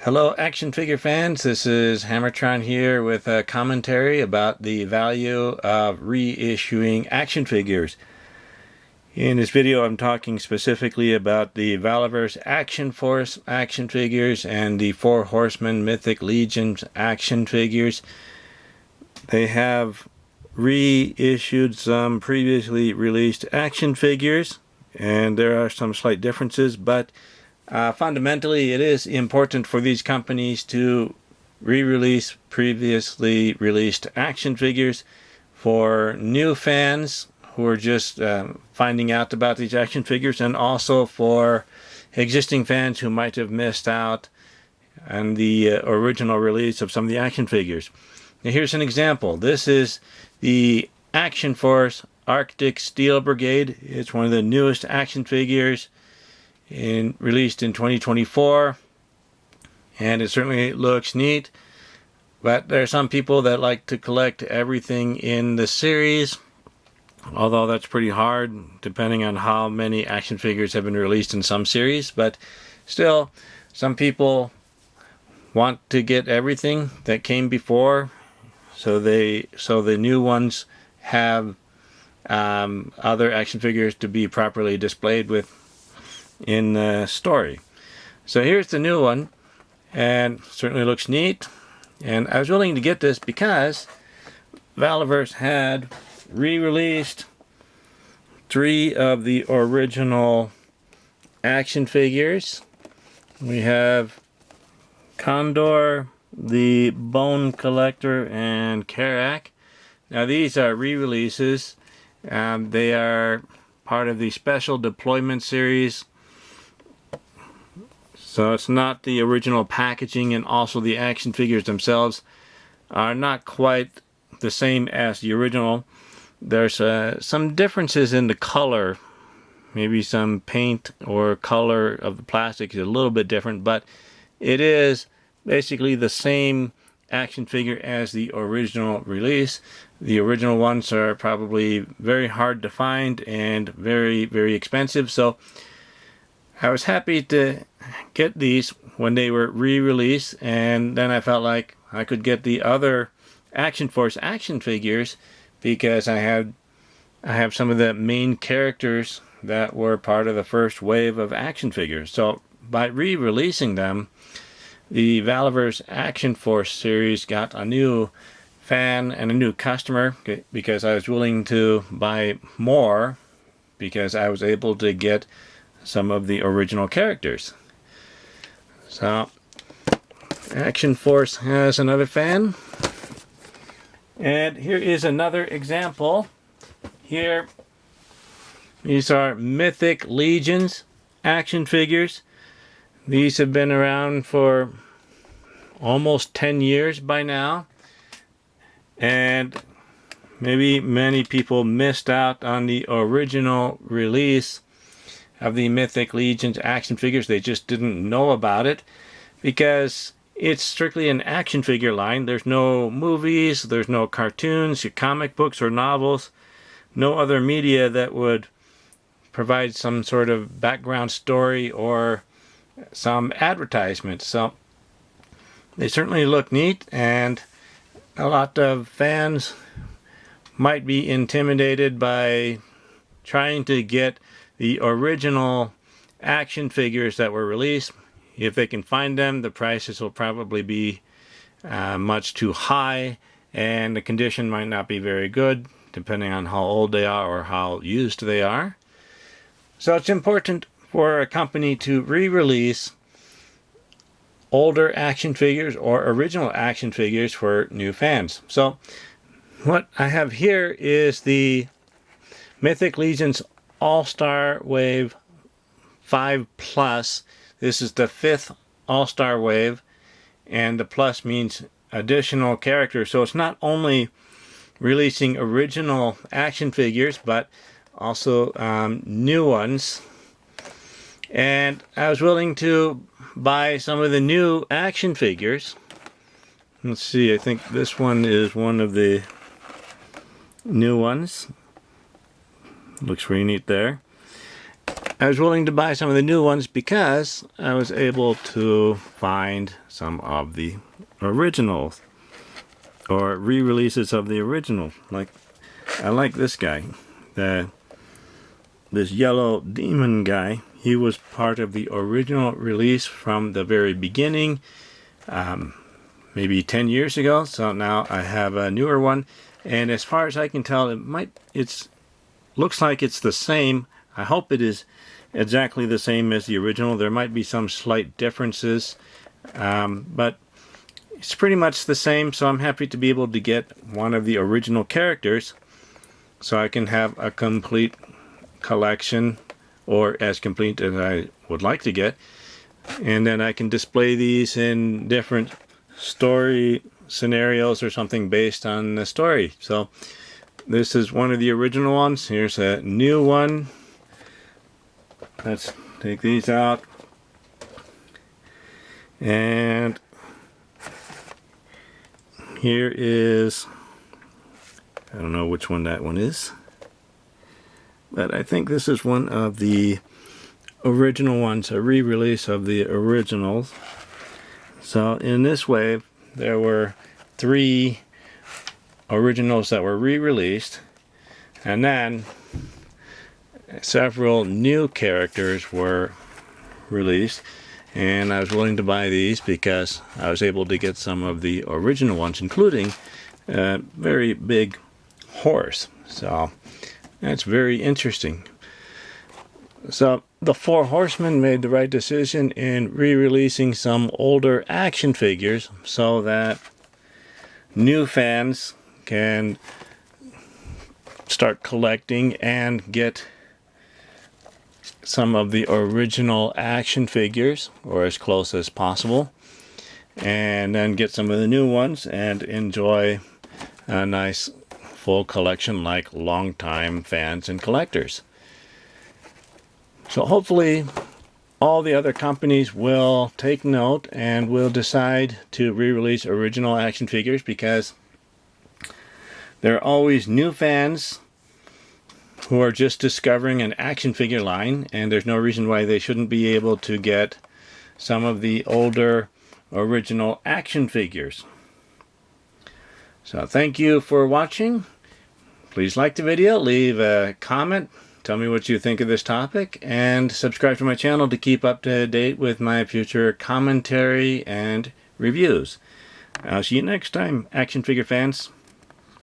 Hello action figure fans, this is HammerTron here with a commentary about the value of reissuing action figures. In this video I'm talking specifically about the Valorverse Action Force action figures and the Four Horsemen Mythic Legions action figures. They have reissued some previously released action figures, and there are some slight differences, but fundamentally, it is important for these companies to re-release previously released action figures for new fans who are just finding out about these action figures, and also for existing fans who might have missed out on the original release of some of the action figures. Now, here's an example. This is the Action Force Arctic Steel Brigade. It's one of the newest action figures released in 2024, and it certainly looks neat, but there are some people that like to collect everything in the series, although that's pretty hard depending on how many action figures have been released in some series. But still, some people want to get everything that came before, so the new ones have other action figures to be properly displayed with in the story. So here's the new one, and certainly looks neat, and I was willing to get this because Valorverse had re-released 3 of the original action figures. We have Condor, the Bone Collector, and Karak. Now these are re-releases. They are part of the Special Deployment series, so it's not the original packaging, and also the action figures themselves are not quite the same as the original. There's some differences in the color. Maybe some paint or color of the plastic is a little bit different, but it is basically the same action figure as the original release. The original ones are probably very hard to find and very, very expensive, so I was happy to get these when they were re-released, and then I felt like I could get the other Action Force action figures because I have some of the main characters that were part of the first wave of action figures. So by re-releasing them, the Valorverse Action Force series got a new fan and a new customer, because I was willing to buy more because I was able to get some of the original characters. So Action Force has another fan, and here is another example. Here, these are Mythic Legions action figures. These have been around for almost 10 years by now, and maybe many people missed out on the original release of the Mythic Legions action figures. They just didn't know about it because it's strictly an action figure line. There's no movies, there's no cartoons, comic books, or novels, no other media that would provide some sort of background story or some advertisement. So they certainly look neat, and a lot of fans might be intimidated by trying to get the original action figures that were released. If they can find them, the prices will probably be much too high, and the condition might not be very good, depending on how old they are or how used they are. So it's important for a company to re-release older action figures or original action figures for new fans. So what I have here is the Mythic Legions All-Star Wave 5 Plus. This is the 5th All-Star Wave, and the plus means additional characters. So it's not only releasing original action figures, but also new ones. And I was willing to buy some of the new action figures. Let's see, I think this one is one of the new ones. Looks pretty neat there. I was willing to buy some of the new ones because I was able to find some of the originals or re-releases of the original. Like, I like this guy, this yellow demon guy. He was part of the original release from the very beginning, maybe 10 years ago. So now I have a newer one, and as far as I can tell, it looks like it's the same. I hope it is exactly the same as the original. There might be some slight differences, but it's pretty much the same. So I'm happy to be able to get one of the original characters, so I can have a complete collection, or as complete as I would like to get, and then I can display these in different story scenarios or something based on the story. So this is one of the original ones. Here's a new one. Let's take these out, and here is, I don't know which one that one is, but I think this is one of the original ones, a re-release of the originals. So in this wave, there were 3 originals that were re-released, and then several new characters were released, and I was willing to buy these because I was able to get some of the original ones, including a very big horse. So that's very interesting. So the 4 Horsemen made the right decision in re-releasing some older action figures so that new fans can start collecting and get some of the original action figures, or as close as possible, and then get some of the new ones and enjoy a nice full collection like longtime fans and collectors. So hopefully all the other companies will take note and will decide to re-release original action figures, because there are always new fans who are just discovering an action figure line, and there's no reason why they shouldn't be able to get some of the older original action figures. So thank you for watching. Please like the video, leave a comment, tell me what you think of this topic, and subscribe to my channel to keep up to date with my future commentary and reviews. I'll see you next time, action figure fans.